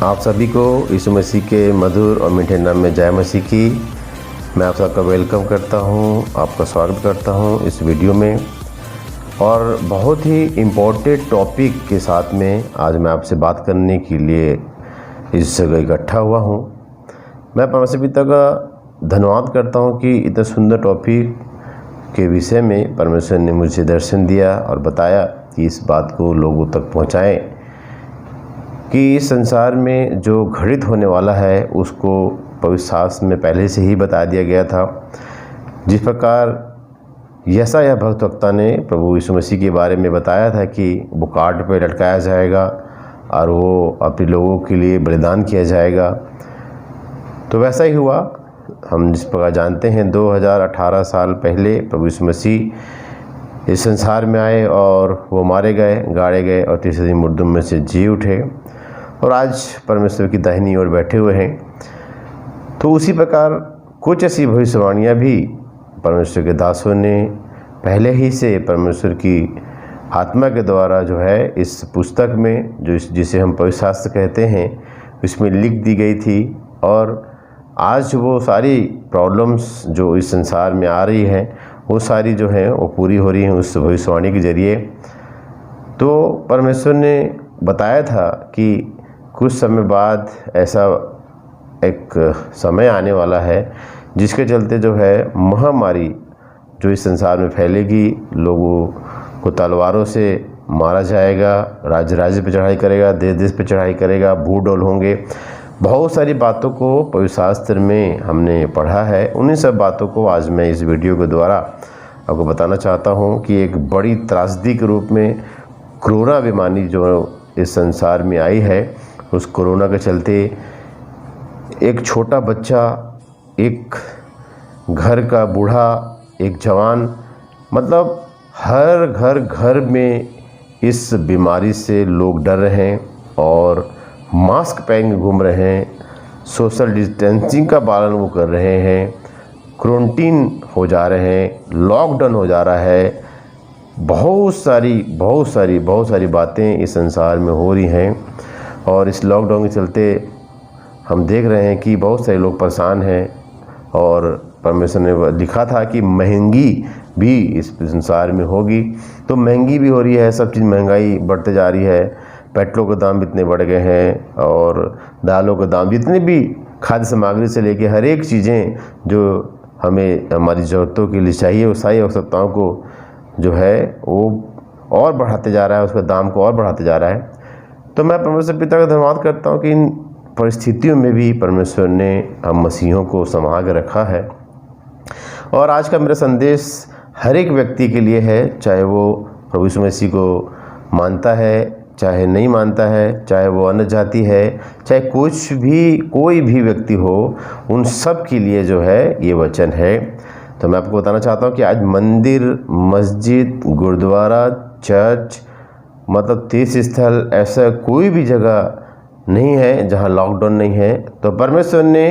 आप सभी को यीशु मसीह के मधुर और मीठे नाम में जय मसीह की। मैं आप सबका वेलकम करता हूं, आपका स्वागत करता हूं इस वीडियो में। और बहुत ही इम्पोर्टेंट टॉपिक के साथ में आज मैं आपसे बात करने के लिए इस जगह इकट्ठा हुआ हूं। मैं परमेश्वर पिता का धन्यवाद करता हूं कि इतना सुंदर टॉपिक के विषय में परमेश्वर ने मुझे दर्शन दिया और बताया कि इस बात को लोगों तक पहुँचाएँ कि इस संसार में जो घटित होने वाला है उसको पवित्र शास्त्र में पहले से ही बता दिया गया था। जिस प्रकार यशायाह भविष्यवक्ता ने प्रभु यीशु मसीह के बारे में बताया था कि वो काट पे लटकाया जाएगा और वो अपने लोगों के लिए बलिदान किया जाएगा, तो वैसा ही हुआ। हम जिस प्रकार जानते हैं 2018 साल पहले प्रभु यीशु मसीह इस संसार में आए और वो मारे गए, गाड़े गए और तीसरे दिन मुर्दों में से जी उठे और आज परमेश्वर की दाहिनी ओर बैठे हुए हैं। तो उसी प्रकार कुछ ऐसी भविष्यवाणियाँ भी परमेश्वर के दासों ने पहले ही से परमेश्वर की आत्मा के द्वारा जो है इस पुस्तक में जिसे हम पवित्र शास्त्र कहते हैं उसमें लिख दी गई थी। और आज वो सारी प्रॉब्लम्स जो इस संसार में आ रही हैं वो सारी जो है वो पूरी हो रही हैं उस भविष्यवाणी के जरिए। तो परमेश्वर ने बताया था कि कुछ समय बाद ऐसा एक समय आने वाला है जिसके चलते जो है महामारी जो इस संसार में फैलेगी, लोगों को तलवारों से मारा जाएगा, राज्य राज्य पे चढ़ाई करेगा, देश देश पे चढ़ाई करेगा, भूडोल होंगे। बहुत सारी बातों को पवित्र शास्त्र में हमने पढ़ा है। उन्हीं सब बातों को आज मैं इस वीडियो के द्वारा आपको बताना चाहता हूं कि एक बड़ी त्रासदी के रूप में कोरोना बीमारी जो इस संसार में आई है, उस कोरोना के चलते एक छोटा बच्चा, एक घर का बूढ़ा, एक जवान, मतलब हर घर में इस बीमारी से लोग डर रहे हैं और मास्क पहन के घूम रहे हैं, सोशल डिस्टेंसिंग का पालन वो कर रहे हैं, क्वारंटीन हो जा रहे हैं, लॉकडाउन हो जा रहा है। बहुत सारी बातें इस संसार में हो रही हैं और इस लॉकडाउन के चलते हम देख रहे हैं कि बहुत सारे लोग परेशान हैं। और परमेश्वर ने लिखा था कि महंगी भी इस संसार में होगी, तो महंगी भी हो रही है। सब चीज़ महंगाई बढ़ते जा रही है। पेट्रोल के दाम इतने बढ़ गए हैं और दालों के दाम, जितने भी खाद्य सामग्री से लेके हर एक चीज़ें जो हमें हमारी ज़रूरतों के लिए चाहिए, वो सारी आवश्यकताओं को जो है वो और बढ़ाते जा रहा है, उसका दाम को और बढ़ाते जा रहा है। तो मैं परमेश्वर पिता का धन्यवाद करता हूँ कि इन परिस्थितियों में भी परमेश्वर ने हम मसीहों को संभाल के रखा है। और आज का मेरा संदेश हर एक व्यक्ति के लिए है, चाहे वो प्रभु यीशु मसीह को मानता है, चाहे नहीं मानता है, चाहे वो अन्य जाति है, चाहे कोई भी व्यक्ति हो, उन सब के लिए जो है ये वचन है। तो मैं आपको बताना चाहता हूँ कि आज मंदिर, मस्जिद, गुरुद्वारा, चर्च, मतलब तीर्थ स्थल, ऐसा कोई भी जगह नहीं है जहाँ लॉकडाउन नहीं है। तो परमेश्वर ने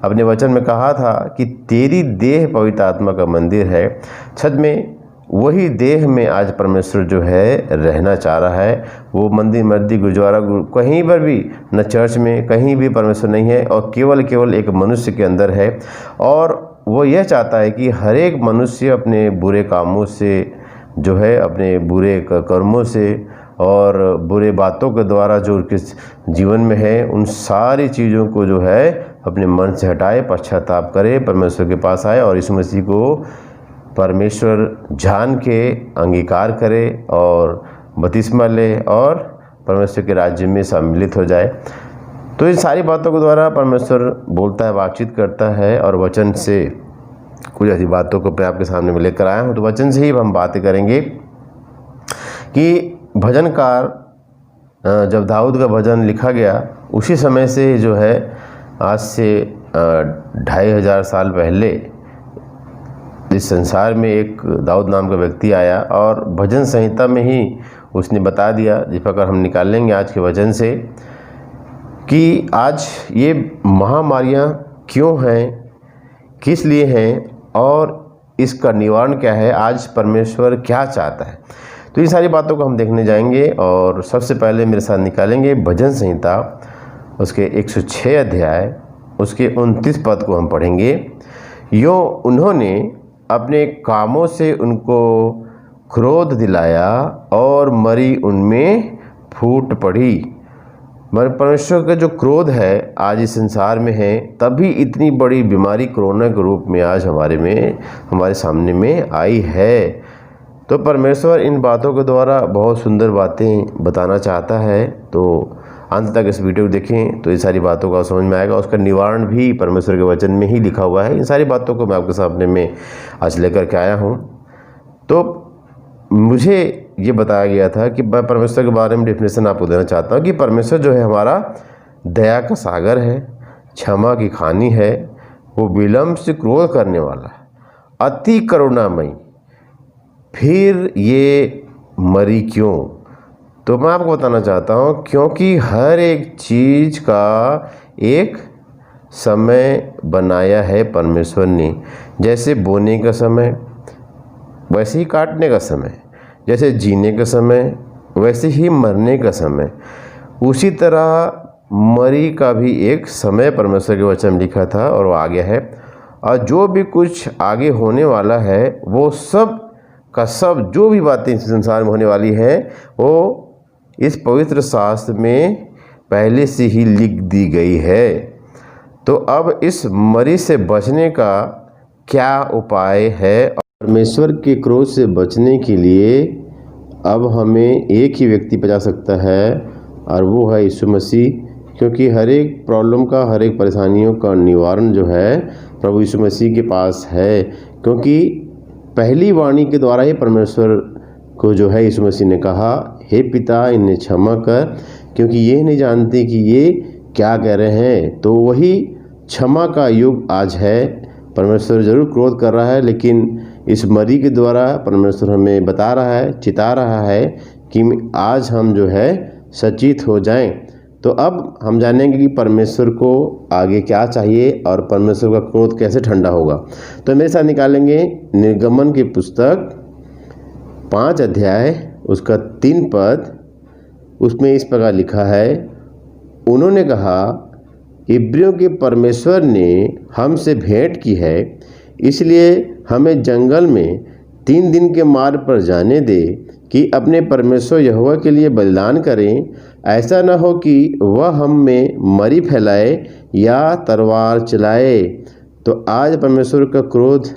अपने वचन में कहा था कि तेरी देह पवित्र आत्मा का मंदिर है। छत में वही देह में आज परमेश्वर जो है रहना चाह रहा है। वो मंदिर, मस्जिद, गुरुद्वारा, कहीं पर भी, न चर्च में, कहीं भी परमेश्वर नहीं है और केवल एक मनुष्य के अंदर है। और वो यह चाहता है कि हर एक मनुष्य अपने बुरे कामों से जो है, अपने बुरे कर्मों से और बुरे बातों के द्वारा जो किस जीवन में है, उन सारी चीज़ों को जो है अपने मन से हटाए, पश्चाताप करे, परमेश्वर के पास आए और यीशु मसीह को परमेश्वर जान के अंगीकार करे और बपतिस्मा ले और परमेश्वर के राज्य में सम्मिलित हो जाए। तो इन सारी बातों के द्वारा परमेश्वर बोलता है, बातचीत करता है। और वचन से कुछ ऐसी बातों को मैं आपके सामने में लेकर आया हूँ। तो वचन से ही हम बातें करेंगे कि भजनकार, जब दाऊद का भजन लिखा गया उसी समय से जो है, आज से 2500 साल पहले इस संसार में एक दाऊद नाम का व्यक्ति आया और भजन संहिता में ही उसने बता दिया, जिस प्रकार हम निकाल लेंगे आज के वचन से, कि आज ये महामारियाँ क्यों हैं, किस लिए हैं और इसका निवारण क्या है, आज परमेश्वर क्या चाहता है। तो इन सारी बातों को हम देखने जाएंगे। और सबसे पहले मेरे साथ निकालेंगे भजन संहिता उसके 106 अध्याय उसके 29 पद को हम पढ़ेंगे। यूँ उन्होंने अपने कामों से उनको क्रोध दिलाया और मरी उनमें फूट पड़ी। मगर परमेश्वर का जो क्रोध है आज इस संसार में है, तभी इतनी बड़ी बीमारी कोरोना के रूप में आज हमारे सामने में आई है। तो परमेश्वर इन बातों के द्वारा बहुत सुंदर बातें बताना चाहता है। तो अंत तक इस वीडियो को देखें तो ये सारी बातों का समझ में आएगा। उसका निवारण भी परमेश्वर के वचन में ही लिखा हुआ है। इन सारी बातों को मैं आपके सामने में आज लेकर के आया हूँ। तो मुझे ये बताया गया था कि मैं परमेश्वर के बारे में डेफिनेशन आपको देना चाहता हूँ कि परमेश्वर जो है हमारा दया का सागर है, क्षमा की खानी है, वो विलम्ब से क्रोध करने वाला है, अति करुणामयी। फिर ये मरी क्यों? तो मैं आपको बताना चाहता हूँ क्योंकि हर एक चीज़ का एक समय बनाया है परमेश्वर ने। जैसे बोने का समय वैसे ही काटने का समय, जैसे जीने का समय वैसे ही मरने का समय, उसी तरह मरी का भी एक समय परमेश्वर के वचन में लिखा था और वो आ गया है। और जो भी कुछ आगे होने वाला है वो सब का सब जो भी बातें इस संसार में होने वाली है वो इस पवित्र शास्त्र में पहले से ही लिख दी गई है। तो अब इस मरी से बचने का क्या उपाय है? परमेश्वर के क्रोध से बचने के लिए अब हमें एक ही व्यक्ति बचा सकता है और वो है यीशु मसीह। क्योंकि हर एक प्रॉब्लम का, हर एक परेशानियों का निवारण जो है प्रभु यीशु मसीह के पास है। क्योंकि पहली वाणी के द्वारा ही परमेश्वर को जो है यीशु मसीह ने कहा, हे पिता इन्हें क्षमा कर क्योंकि ये नहीं जानते कि ये क्या कह रहे हैं। तो वही क्षमा का युग आज है। परमेश्वर ज़रूर क्रोध कर रहा है, लेकिन इस मरी के द्वारा परमेश्वर हमें बता रहा है, चिता रहा है कि आज हम जो है सचेत हो जाएं। तो अब हम जानेंगे कि परमेश्वर को आगे क्या चाहिए और परमेश्वर का क्रोध कैसे ठंडा होगा। तो मेरे साथ निकालेंगे निर्गमन की पुस्तक 5 अध्याय उसका 3 पद। उसमें इस प्रकार लिखा है, उन्होंने कहा, इब्रियों के परमेश्वर ने हमसे भेंट की है, इसलिए हमें जंगल में 3 दिन के मार्ग पर जाने दे कि अपने परमेश्वर यहोवा के लिए बलिदान करें। ऐसा न हो कि वह हम में मरी फैलाए या तलवार चलाए। तो आज परमेश्वर का क्रोध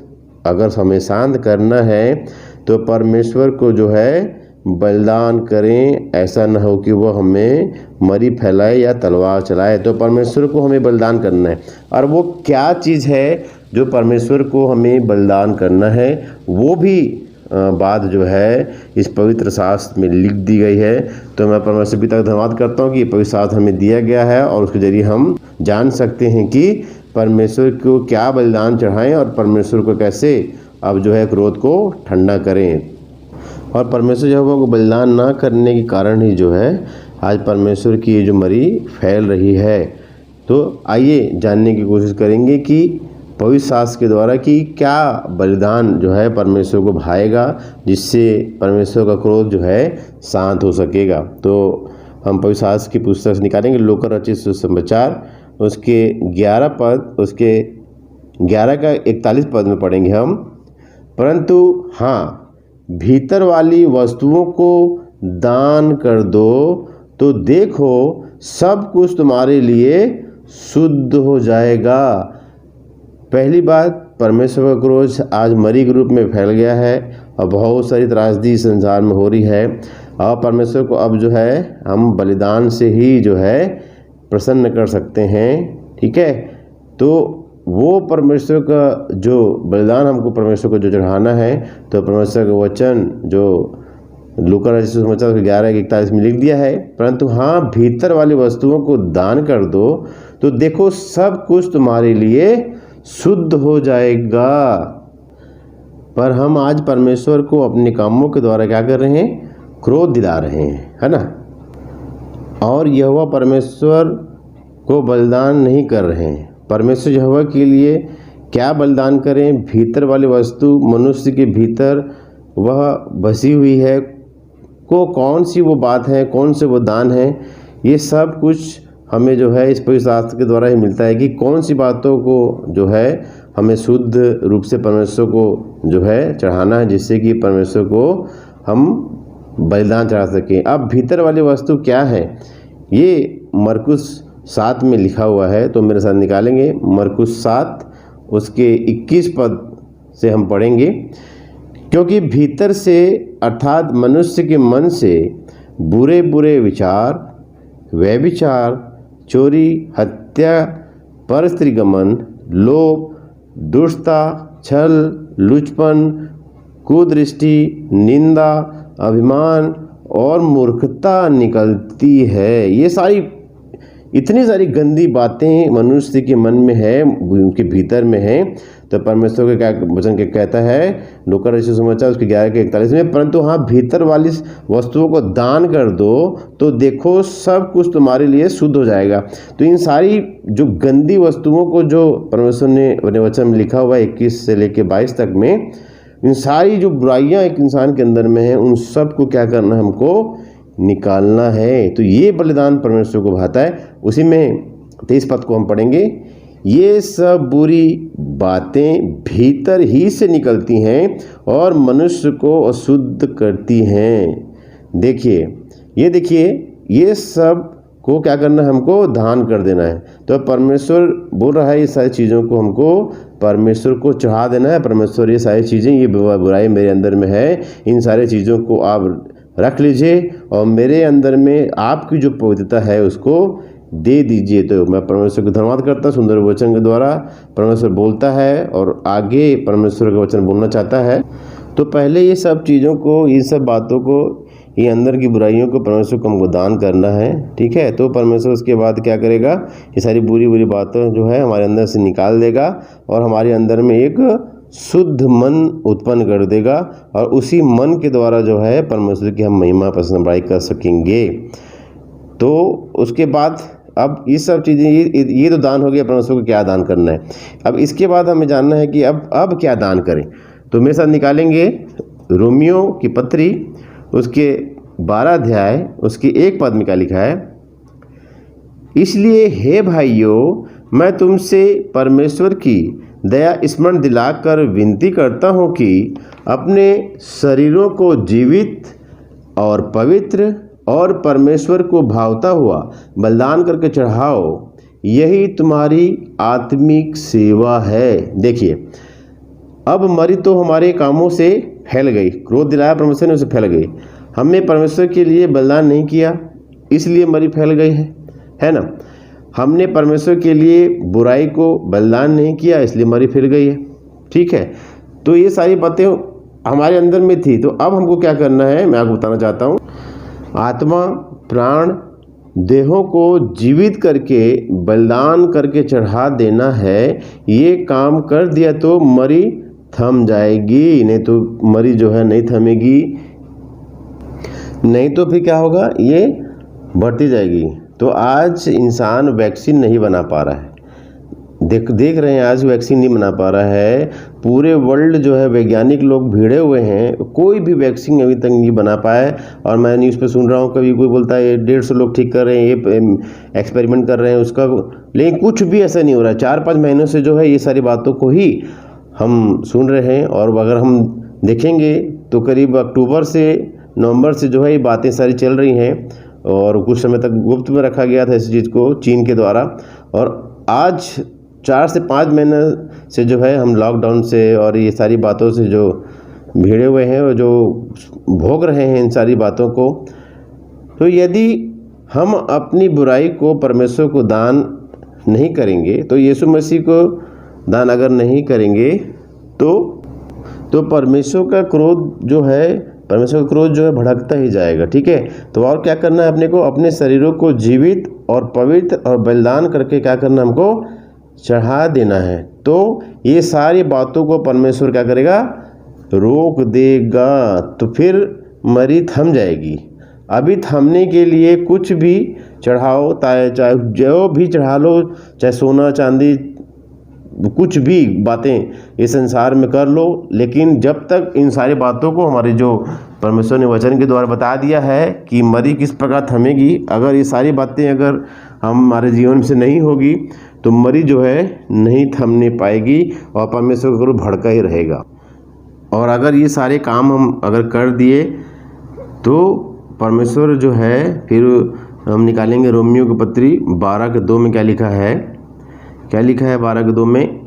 अगर हमें शांत करना है तो परमेश्वर को जो है बलिदान करें। ऐसा न हो कि वह हमें मरी फैलाए या तलवार चलाए। तो परमेश्वर को हमें बलिदान करना है। और वो क्या चीज़ है जो परमेश्वर को हमें बलिदान करना है, वो भी बात जो है इस पवित्र शास्त्र में लिख दी गई है। तो मैं परमेश्वर पिता का धन्यवाद करता हूँ कि पवित्र शास्त्र हमें दिया गया है और उसके जरिए हम जान सकते हैं कि परमेश्वर को क्या बलिदान चढ़ाएं और परमेश्वर को कैसे अब जो है क्रोध को ठंडा करें। और परमेश्वर यहोवा को बलिदान ना करने के कारण ही जो है आज परमेश्वर की ये जो मरी फैल रही है। तो आइए जानने की कोशिश करेंगे कि पवित्र शास्त्र के द्वारा कि क्या बलिदान जो है परमेश्वर को भाएगा, जिससे परमेश्वर का क्रोध जो है शांत हो सकेगा। तो हम पवित्र शास्त्र की पुस्तक से निकालेंगे लूका रचित सुसमाचार उसके 11 पद, उसके 11 का 41 पद में पढ़ेंगे हम। परंतु हाँ, भीतर वाली वस्तुओं को दान कर दो तो देखो सब कुछ तुम्हारे लिए शुद्ध हो जाएगा। पहली बात, परमेश्वर का क्रोध आज मरी के रूप में फैल गया है और बहुत सारी त्रासदी संसार में हो रही है। और परमेश्वर को अब जो है हम बलिदान से ही जो है प्रसन्न कर सकते हैं। ठीक है, तो वो परमेश्वर का जो बलिदान हमको परमेश्वर को जो चढ़ाना है, तो परमेश्वर का वचन जो लूका रचित सुसमाचार 11:41 में लिख दिया है। परंतु हाँ, भीतर वाली वस्तुओं को दान कर दो तो देखो सब कुछ तुम्हारे लिए शुद्ध हो जाएगा। पर हम आज परमेश्वर को अपने कामों के द्वारा क्या कर रहे हैं? क्रोध दिला रहे हैं, है ना। और यहोवा परमेश्वर को बलिदान नहीं कर रहे हैं। परमेश्वर यहोवा के लिए क्या बलिदान करें? भीतर वाली वस्तु मनुष्य के भीतर वह बसी हुई है, कौन सी वो बात है, कौन से वो दान है, ये सब कुछ हमें जो है इस पवित्र शास्त्र के द्वारा ही मिलता है कि कौन सी बातों को जो है हमें शुद्ध रूप से परमेश्वर को जो है चढ़ाना है, जिससे कि परमेश्वर को हम बलिदान चढ़ा सकें। अब भीतर वाली वस्तु क्या है, ये मरकुस 7 में लिखा हुआ है, तो मेरे साथ निकालेंगे। मरकुस 7 उसके 21 पद से हम पढ़ेंगे। क्योंकि भीतर से अर्थात मनुष्य के मन से बुरे बुरे विचार, व्यभिचार, चोरी, हत्या, परस्त्रीगमन, लोभ, दुष्टता, छल, लुचपन, कुदृष्टि, निंदा, अभिमान और मूर्खता निकलती है। ये सारी इतनी सारी गंदी बातें मनुष्य के मन में है, उनके भीतर में है। तो परमेश्वर के क्या वचन के कहता है, लूका रचित सुसमाचार उसके 11 के 41 में, परंतु हाँ भीतर वाली वस्तुओं को दान कर दो तो देखो सब कुछ तुम्हारे लिए शुद्ध हो जाएगा। तो इन सारी जो गंदी वस्तुओं को जो परमेश्वर ने अपने वचन में लिखा हुआ है 21 से लेकर 22 तक में, इन सारी जो बुराइयां एक इंसान के अंदर में है, उन सब को क्या करना है, हमको निकालना है। तो ये बलिदान परमेश्वर को भाता है। उसी में 23 पद को हम पढ़ेंगे। ये सब बुरी बातें भीतर ही से निकलती हैं और मनुष्य को अशुद्ध करती हैं। देखिए ये सब को क्या करना है, हमको दान कर देना है। तो परमेश्वर बोल रहा है ये सारी चीज़ों को हमको परमेश्वर को चढ़ा देना है। परमेश्वर ये सारी चीज़ें, ये बुराई मेरे अंदर में है, इन सारी चीज़ों को आप रख लीजिए और मेरे अंदर में आपकी जो पवित्रता है उसको दे दीजिए। तो मैं परमेश्वर को धन्यवाद करता हूँ। सुंदर वचन के द्वारा परमेश्वर बोलता है और आगे परमेश्वर का वचन बोलना चाहता है। तो पहले ये सब चीज़ों को, ये सब बातों को, ये अंदर की बुराइयों को परमेश्वर को हमको दान करना है, ठीक है। तो परमेश्वर उसके बाद क्या करेगा, ये सारी बुरी बुरी बातें जो है हमारे अंदर से निकाल देगा और हमारे अंदर में एक शुद्ध मन उत्पन्न कर देगा और उसी मन के द्वारा जो है परमेश्वर की हम महिमा प्रशंसा बड़ाई कर सकेंगे। तो उसके बाद अब ये सब चीज़ें, ये तो दान हो गया, परमेश्वर को क्या दान करना है। अब इसके बाद हमें जानना है कि अब क्या दान करें। तो मेरे साथ निकालेंगे रोमियो की पत्री उसके 12 अध्याय उसके 1 पद में क्या लिखा है। इसलिए हे भाइयों, मैं तुमसे परमेश्वर की दया स्मरण दिलाकर विनती करता हूँ कि अपने शरीरों को जीवित और पवित्र और परमेश्वर को भावता हुआ बलिदान करके चढ़ाओ, यही तुम्हारी आत्मिक सेवा है। देखिए, अब मरी तो हमारे कामों से फैल गई, क्रोध दिलाया परमेश्वर ने, उसे फैल गई। हमने परमेश्वर के लिए बलिदान नहीं किया, इसलिए मरी फैल गई है ना। हमने परमेश्वर के लिए बुराई को बलिदान नहीं किया, इसलिए मरी फैल गई है, ठीक है। तो ये सारी बातें हमारे अंदर में थी। तो अब हमको क्या करना है, मैं आपको बताना चाहता हूँ। आत्मा, प्राण, देहों को जीवित करके बलिदान करके चढ़ा देना है। ये काम कर दिया तो मरी थम जाएगी, नहीं तो मरी जो है नहीं थमेगी, नहीं तो फिर क्या होगा, ये बढ़ती जाएगी। तो आज इंसान वैक्सीन नहीं बना पा रहा है, देख रहे हैं, आज वैक्सीन नहीं बना पा रहा है। पूरे वर्ल्ड जो है वैज्ञानिक लोग भिड़े हुए हैं, कोई भी वैक्सीन अभी तक नहीं बना पाए। और मैं न्यूज़ पे सुन रहा हूँ, कभी कोई बोलता है 150 लोग ठीक कर रहे हैं, ये एक्सपेरिमेंट कर रहे हैं उसका, लेकिन कुछ भी ऐसा नहीं हो रहा है। 4-5 महीनों से जो है ये सारी बातों को ही हम सुन रहे हैं। और अगर हम देखेंगे तो करीब अक्टूबर से नवंबर से जो है ये बातें सारी चल रही हैं और कुछ समय तक गुप्त में रखा गया था इस चीज़ को चीन के द्वारा। और आज 4 से 5 महीने से जो है हम लॉकडाउन से और ये सारी बातों से जो भिड़े हुए हैं और जो भोग रहे हैं इन सारी बातों को। तो यदि हम अपनी बुराई को परमेश्वर को दान नहीं करेंगे, तो यीशु मसीह को दान अगर नहीं करेंगे तो परमेश्वर का क्रोध जो है, परमेश्वर का क्रोध जो है भड़कता ही जाएगा, ठीक है। तो और क्या करना है अपने को, अपने शरीरों को जीवित और पवित्र और बलिदान करके क्या करना, हमको चढ़ा देना है। तो ये सारी बातों को परमेश्वर क्या करेगा, रोक देगा। तो फिर मरी थम जाएगी। अभी थमने के लिए कुछ भी चढ़ाओ, चाहे जो भी चढ़ा लो, चाहे सोना चांदी कुछ भी बातें इस संसार में कर लो, लेकिन जब तक इन सारी बातों को हमारे जो परमेश्वर ने वचन के द्वारा बता दिया है कि मरी किस प्रकार थमेगी, अगर ये सारी बातें अगर हमारे जीवन से नहीं होगी तो मरी जो है नहीं थमने पाएगी और परमेश्वर का क्रोध भड़का ही रहेगा। और अगर ये सारे काम हम अगर कर दिए तो परमेश्वर जो है फिर हम निकालेंगे रोमियो की पत्री 12:2 में क्या लिखा है, 12:2 में।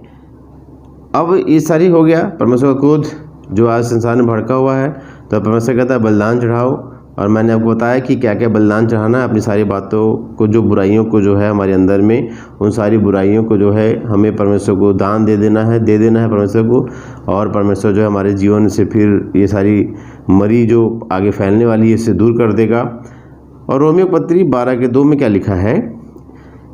अब ये सारी हो गया परमेश्वर का क्रोध जो आज संसार में भड़का हुआ है, तो परमेश्वर कहता है बलिदान चढ़ाओ। और मैंने आपको बताया कि क्या क्या बलिदान चढ़ाना है, अपनी सारी बातों को, जो बुराइयों को जो है हमारे अंदर में, उन सारी बुराइयों को जो है हमें परमेश्वर को दान दे देना है परमेश्वर को। और परमेश्वर जो है हमारे जीवन से फिर ये सारी मरी जो आगे फैलने वाली है इससे दूर कर देगा। और रोमियो पत्री 12:2 में क्या लिखा है,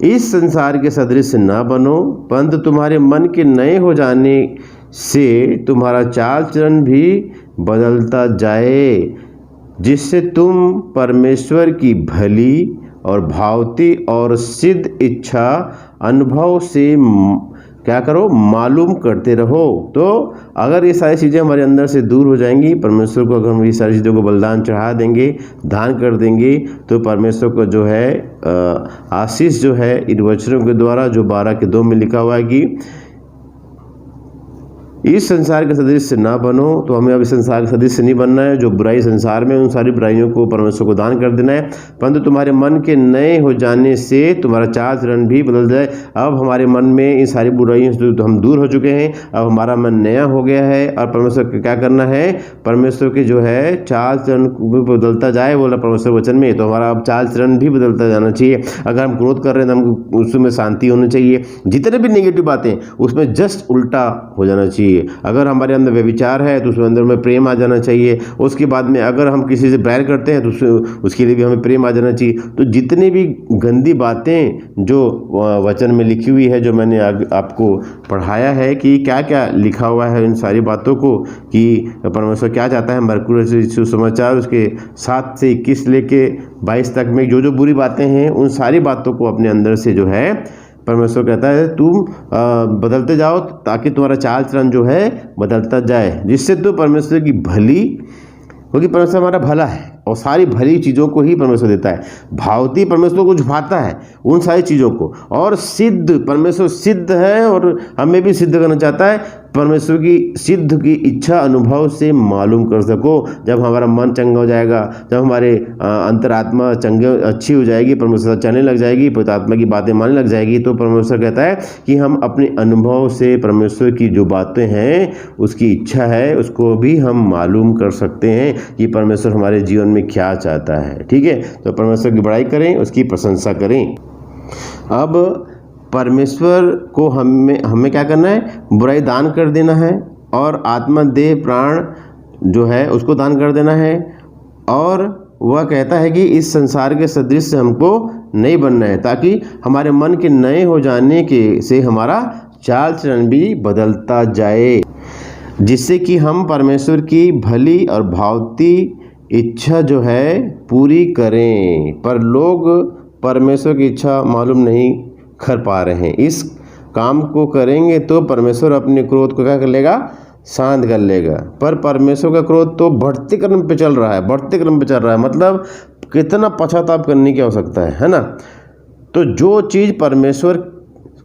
इस संसार के सदृश न बनो, परंतु तुम्हारे मन के नए हो जाने से तुम्हारा चाल चलन भी बदलता जाए, जिससे तुम परमेश्वर की भली और भावती और सिद्ध इच्छा अनुभव से क्या करो, मालूम करते रहो। तो अगर ये सारी चीज़ें हमारे अंदर से दूर हो जाएंगी, परमेश्वर को अगर हम ये सारी चीज़ों को बलिदान चढ़ा देंगे, दान कर देंगे, तो परमेश्वर को जो है आशीष जो है इन वचनों के द्वारा जो 12:2 में लिखा हुआ है कि इस संसार के सदृश ना बनो। तो हमें अब इस संसार के सदृश नहीं बनना है। जो बुराई संसार में उन सारी बुराइयों को परमेश्वर को दान कर देना है, परंतु तुम्हारे मन के नए हो जाने से तुम्हारा चाल चलन भी बदल जाए। अब हमारे मन में इन सारी बुराइयों से तो हम दूर हो चुके हैं, अब हमारा मन नया हो गया है। और परमेश्वर को क्या करना है, परमेश्वर के जो है चाल चलन भी बदलता जाए, बोला परमेश्वर वचन में। तो हमारा अब चाल चलन भी बदलता जाना चाहिए। अगर हम क्रोध कर रहे हैं तो हमको उसमें शांति होनी चाहिए। जितने भी नेगेटिव बातें उसमें जस्ट उल्टा हो जाना चाहिए। अगर हमारे अंदर व्यभिचार है तो उसमें अंदर में प्रेम आ जाना चाहिए। उसके बाद में अगर हम किसी से बैर करते हैं तो उसके लिए भी हमें प्रेम आ जाना चाहिए। तो जितनी भी गंदी बातें जो वचन में लिखी हुई है, जो मैंने आपको पढ़ाया है कि क्या क्या लिखा हुआ है इन सारी बातों को, कि परमेश्वर क्या चाहता है। मरकुस सुसमाचार उसके 7 से 21 लेके 22 तक में जो जो बुरी बातें हैं उन सारी बातों को अपने अंदर से जो है परमेश्वर कहता है तुम बदलते जाओ, ताकि तुम्हारा चाल चलन जो है बदलता जाए, जिससे तुम परमेश्वर की भली, क्योंकि परमेश्वर हमारा भला है और सारी भली चीज़ों को ही परमेश्वर देता है। भावती परमेश्वर को झुकाता है उन सारी चीज़ों को। और सिद्ध, परमेश्वर सिद्ध है और हमें भी सिद्ध करना चाहता है। परमेश्वर की सिद्ध की इच्छा अनुभव से मालूम कर सको। जब हमारा मन चंगा हो जाएगा, जब हमारे अंतरात्मा अच्छी हो जाएगी, परमेश्वर चलने लग जाएगी, पवित्र आत्मा की बातें मानने लग जाएगी, तो परमेश्वर कहता है कि हम अपने अनुभव से परमेश्वर की जो बातें हैं, उसकी इच्छा है, उसको भी हम मालूम कर सकते हैं कि परमेश्वर हमारे जीवन में क्या चाहता है। ठीक है, तो परमेश्वर की बड़ाई करें, उसकी प्रशंसा करें। अब परमेश्वर को हमें क्या करना है, बुराई दान कर देना है और आत्मा देह प्राण जो है उसको दान कर देना है। और वह कहता है कि इस संसार के सदृश से हमको नहीं बनना है, ताकि हमारे मन के नए हो जाने के से हमारा चाल चलन भी बदलता जाए, जिससे कि हम परमेश्वर की भली और भावती इच्छा जो है पूरी करें। पर लोग परमेश्वर की इच्छा मालूम नहीं कर पा रहे हैं। इस काम को करेंगे तो परमेश्वर अपने क्रोध को क्या कर लेगा, शांत कर लेगा। पर परमेश्वर का क्रोध तो बढ़ते क्रम पे चल रहा है, बढ़ते क्रम पे चल रहा है। मतलब कितना पश्चाताप करने की आवश्यकता है ना। तो जो चीज़ परमेश्वर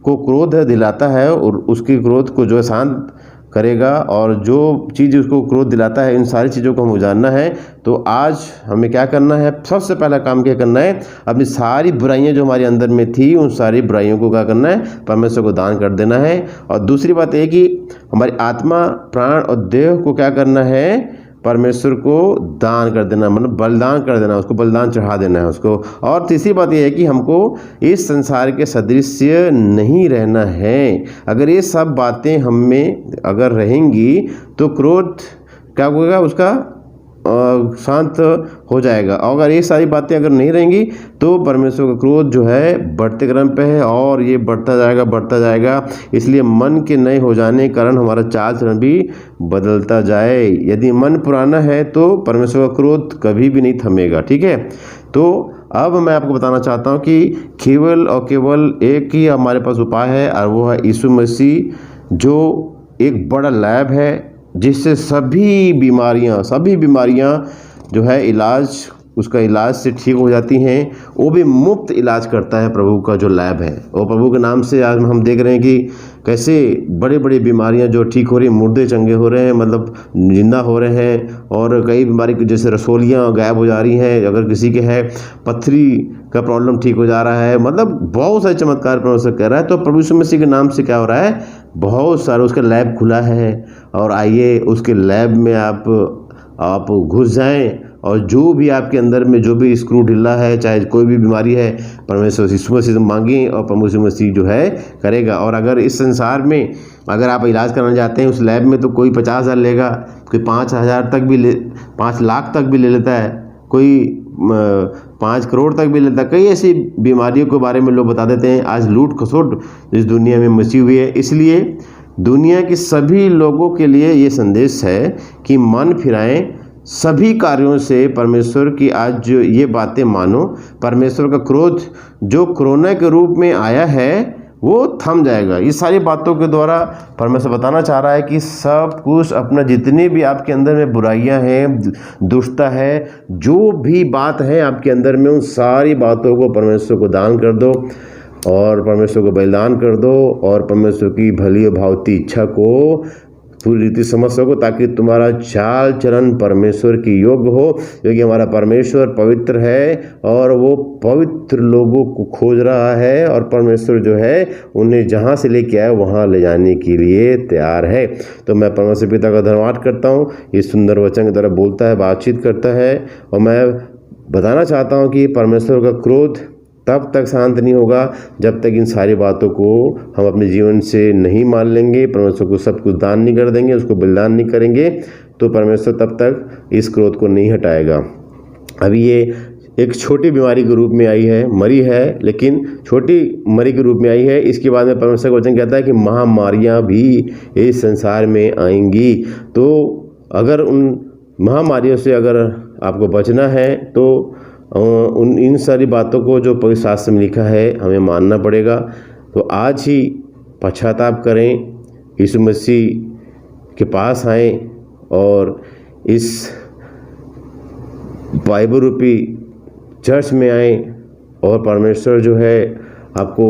को क्रोध दिलाता है और उसके क्रोध को जो है शांत करेगा, और जो चीज़ उसको क्रोध दिलाता है, इन सारी चीज़ों को हमें जानना है। तो आज हमें क्या करना है, सबसे पहला काम क्या करना है, अपनी सारी बुराइयां जो हमारे अंदर में थी उन सारी बुराइयों को क्या करना है, परमेश्वर को दान कर देना है। और दूसरी बात यह कि हमारी आत्मा प्राण और देह को क्या करना है, परमेश्वर को दान कर देना, मतलब बलिदान कर देना, उसको बलिदान चढ़ा देना है उसको। और तीसरी बात यह है कि हमको इस संसार के सदृश्य नहीं रहना है। अगर ये सब बातें हम में अगर रहेंगी तो क्रोध क्या होगा, उसका शांत हो जाएगा। और अगर ये सारी बातें अगर नहीं रहेंगी तो परमेश्वर का क्रोध जो है बढ़ते क्रम पे है और ये बढ़ता जाएगा, बढ़ता जाएगा। इसलिए मन के नए हो जाने के कारण हमारा चाल चलन भी बदलता जाए। यदि मन पुराना है तो परमेश्वर का क्रोध कभी भी नहीं थमेगा। ठीक है, तो अब मैं आपको बताना चाहता हूँ कि केवल और केवल एक ही हमारे पास उपाय है, और वो है यीशु मसीह, जो एक बड़ा लैब है जिससे सभी बीमारियां जो है इलाज उसका इलाज से ठीक हो जाती हैं, वो भी मुफ्त इलाज करता है प्रभु का जो लैब है। और प्रभु के नाम से आज हम देख रहे हैं कि कैसे बड़ी बड़ी बीमारियां जो ठीक हो रही हैं, मुर्दे चंगे हो रहे हैं, मतलब जिंदा हो रहे हैं। और कई बीमारी जैसे रसोलियाँ गायब हो जा रही हैं, अगर किसी के है पथरी का प्रॉब्लम ठीक हो जा रहा है, मतलब बहुत सारे चमत्कार परमेश्वर कर रहा है। तो प्रभु यीशु मसीह के नाम से क्या हो रहा है, बहुत सारे उसका लैब खुला है। और आइए उसके लैब में आप घुस जाएं, और जो भी आपके अंदर में जो भी स्क्रू ढीला है, चाहे कोई भी बीमारी है, परमेश्वर यीशु मसीह से मांगें और परमेश्वर मसीह जो है करेगा। और अगर इस संसार में अगर आप इलाज कराना चाहते हैं उस लैब में, तो कोई 50,000 लेगा, कोई 5,000 तक भी 5 लाख तक भी ले लेता है, कोई 5 करोड़ तक भी लेता है। कई ऐसी बीमारियों के बारे में लोग बता देते हैं। आज लूट खसोट इस दुनिया में मची हुई है, इसलिए दुनिया के सभी लोगों के लिए ये संदेश है कि मन फिराएं सभी कार्यों से परमेश्वर की। आज जो ये बातें मानो, परमेश्वर का क्रोध जो कोरोना के रूप में आया है वो थम जाएगा। इस सारी बातों के द्वारा परमेश्वर बताना चाह रहा है कि सब कुछ अपना, जितनी भी आपके अंदर में बुराइयां हैं, दुष्टता है, जो भी बात है आपके अंदर में, उन सारी बातों को परमेश्वर को दान कर दो और परमेश्वर को बलिदान कर दो और परमेश्वर की भली भावती इच्छा को पूरी रीति समझ सको, ताकि तुम्हारा चाल चलन परमेश्वर की योग्य हो। क्योंकि हमारा परमेश्वर पवित्र है और वो पवित्र लोगों को खोज रहा है, और परमेश्वर जो है उन्हें जहाँ से लेके आया वहाँ ले जाने के लिए तैयार है। तो मैं परमेश्वर पिता का धन्यवाद करता हूँ, इस सुंदर वचन की तरह बोलता है, बातचीत करता है। और मैं बताना चाहता हूँ कि परमेश्वर का क्रोध तब तक शांत नहीं होगा जब तक इन सारी बातों को हम अपने जीवन से नहीं मान लेंगे, परमेश्वर को सब कुछ दान नहीं कर देंगे, उसको बलिदान नहीं करेंगे, तो परमेश्वर तब तक इस क्रोध को नहीं हटाएगा। अभी ये एक छोटी बीमारी के रूप में आई है, मरी है, लेकिन छोटी मरी के रूप में आई है। इसके बाद में परमेश्वर का वचन कहता है कि महामारियाँ भी इस संसार में आएंगी। तो अगर उन महामारियों से अगर आपको बचना है तो इन सारी बातों को जो पवित्र शास्त्र में लिखा है हमें मानना पड़ेगा। तो आज ही पश्चाताप करें, यीशु मसीह के पास आएँ और इस बाइबल रूपी चर्च में आएँ, और परमेश्वर जो है आपको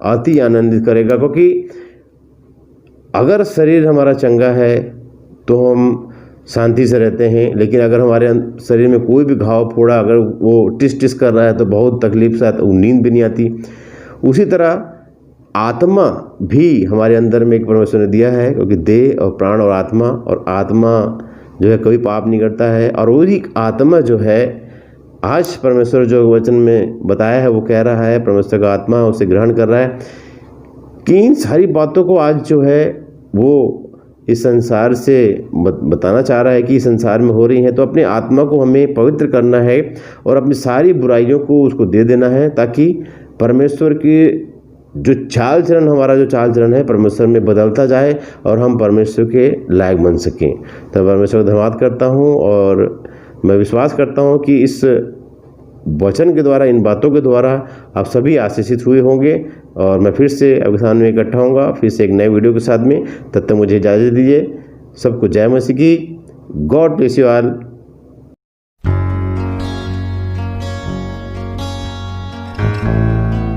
अति आनंदित करेगा। क्योंकि अगर शरीर हमारा चंगा है तो हम शांति से रहते हैं, लेकिन अगर हमारे शरीर में कोई भी घाव फोड़ा अगर वो टिस कर रहा है तो बहुत तकलीफ से नींद भी नहीं आती। उसी तरह आत्मा भी हमारे अंदर में एक परमेश्वर ने दिया है, क्योंकि देह और प्राण और आत्मा जो है कभी पाप नहीं करता है। और वही आत्मा जो है आज परमेश्वर जो वचन में बताया है वो कह रहा है, परमेश्वर का आत्मा उसे ग्रहण कर रहा है कि इन सारी बातों को आज जो है वो इस संसार से बताना चाह रहा है कि इस संसार में हो रही हैं। तो अपने आत्मा को हमें पवित्र करना है और अपनी सारी बुराइयों को उसको दे देना है, ताकि परमेश्वर की जो चाल चलन, हमारा जो चाल चलन है परमेश्वर में बदलता जाए और हम परमेश्वर के लायक बन सकें। तो परमेश्वर का धन्यवाद करता हूँ और मैं विश्वास करता हूँ कि इस वचन के द्वारा, इन बातों के द्वारा आप सभी आशीषित हुए होंगे। और मैं फिर से आपके सामने इकट्ठा होऊंगा फिर से एक नए वीडियो के साथ में। तब तक मुझे इजाज़त दीजिए। सबको जय मसीह की। God bless you all.